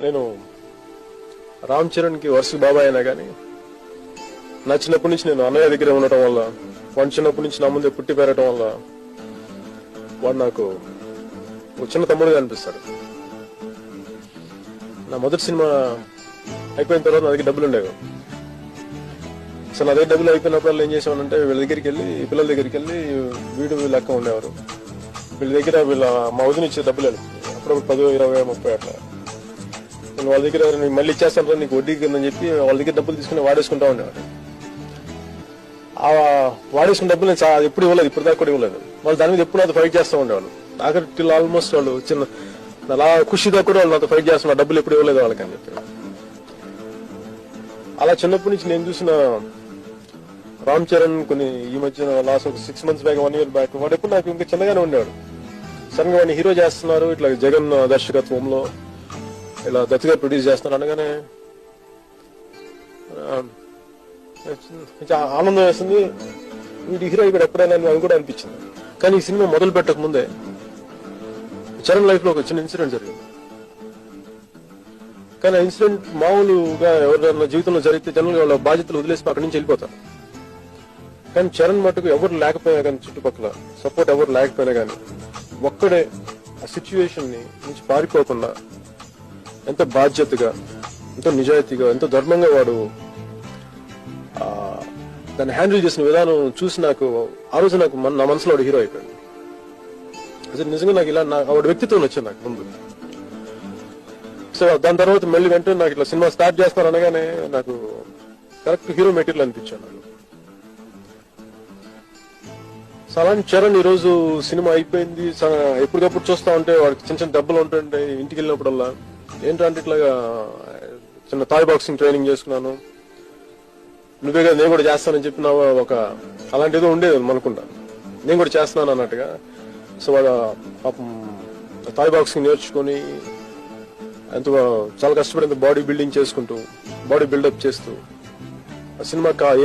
నేను రామ్ చరణ్కి వరుస బాబాయ్ అయినా కానీ నా చిన్నప్పటి నుంచి నేను అన్నయ్య దగ్గర ఉండటం వల్ల, వాడు చిన్నప్పటి నుంచి నా ముందే పుట్టి పెరగటం వల్ల వాడు నాకు ఒక చిన్న తమ్ముడుగా అనిపిస్తాడు. నా మొదటి సినిమా అయిపోయిన తర్వాత నా దగ్గర డబ్బులు ఉండేవి. సో నా దగ్గర డబ్బులు అయిపోయినప్పుడు ఏం చేసామనంటే వీళ్ళ దగ్గరికి వెళ్ళి, పిల్లల దగ్గరికి వెళ్ళి వీడు లెక్క ఉండేవారు. వీళ్ళ దగ్గర మా వదిన ఇచ్చే డబ్బులు అప్పుడప్పుడు 10, 20, 30 అట్లా. నేను వాళ్ళ దగ్గర మళ్ళీ ఇచ్చేస్తాను నీకు వడ్డీ కిందని చెప్పి వాళ్ళ దగ్గర డబ్బులు తీసుకుని వాడేసుకుంటా ఉండేవాడు. ఆ వాడేసుకున్న డబ్బులు నేను ఎప్పుడు ఇవ్వలేదు, ఇప్పుడు దాకా కూడా ఇవ్వలేదు. వాళ్ళు దాని మీద ఎప్పుడు నాతో ఫైట్ చేస్తూ ఉండేవాళ్ళు. ఆఖరి ఆల్మోస్ట్ వాళ్ళు చిన్న అలా ఖుషి దాకా కూడా వాళ్ళు నాతో ఫైట్ చేస్తున్నారు, డబ్బులు ఎప్పుడు ఇవ్వలేదు వాళ్ళకి అని చెప్పి. అలా చిన్నప్పటి నుంచి నేను చూసిన రామ్ చరణ్ కొన్ని ఈ మధ్య లాస్ట్ ఒక 6 months బ్యాక్, 1 year బ్యాక్ వాడు ఎప్పుడు నాకు ఇంకా చిన్నగానే ఉండేవాడు. సడన్ గా వాడిని హీరో చేస్తున్నారు, ఇట్లా జగన్ దర్శకత్వంలో ఇలా దత్తుగా ప్రొడ్యూస్ చేస్తున్నారు అనగానే ఆనందం వేస్తుంది. వీడి హీరో ఇక్కడ ఎప్పుడైనా అని కూడా అనిపించింది. కానీ ఈ సినిమా మొదలు పెట్టక ముందే చరణ్ లైఫ్ లో ఒక చిన్న ఇన్సిడెంట్ జరిగింది. కానీ ఆ ఇన్సిడెంట్ మామూలుగా ఎవరైనా జీవితంలో జరిగితే జనరల్గా వాళ్ళ బాధ్యతలు వదిలేసి అక్కడి నుంచి వెళ్ళిపోతారు. కానీ చరణ్ మటుకు ఎవరు లేకపోయినా కానీ, చుట్టుపక్కల సపోర్ట్ ఎవరు లేకపోయినా కానీ, ఒక్కడే ఆ సిచ్యువేషన్ నుంచి పారిపోకుండా ఎంతో బాధ్యతగా, ఎంతో నిజాయితీగా, ఎంతో ధర్మంగా వాడు దాన్ని హ్యాండిల్ చేసిన విధానం చూసి నాకు ఆ రోజు నాకు నా మనసులో వాడు హీరో అయిపోయాడు. అసలు నిజంగా నాకు ఇలా వాడి వ్యక్తిత్వం వచ్చింది నాకు ముందు. సో దాని తర్వాత మళ్ళీ వెంటనే నాకు ఇట్లా సినిమా స్టార్ట్ చేస్తాను అనగానే నాకు కరెక్ట్ హీరో మెటీరియల్ అనిపించాను నాకు. సో అలాంటి చరణ్ ఈరోజు సినిమా అయిపోయింది, ఎప్పటికప్పుడు చూస్తా ఉంటే వాడికి చిన్న చిన్న దెబ్బలు ఉంటుంటే ఇంటికి వెళ్ళినప్పుడల్లా ఏంటంటే ఇట్లాగా చిన్న థాయ్ బాక్సింగ్ ట్రైనింగ్ చేసుకున్నాను, నువ్వే కదా నేను కూడా చేస్తానని చెప్పిన ఒక అలాంటి ఏదో ఉండేది అనుకుంటా, నేను కూడా చేస్తున్నాను అన్నట్టుగా. సో వాడు పాపం థాయ్ బాక్సింగ్ నేర్చుకొని ఎంతో చాలా కష్టపడి బాడీ బిల్డింగ్ చేసుకుంటూ, బాడీ బిల్డప్ చేస్తూ ఆ సినిమాకి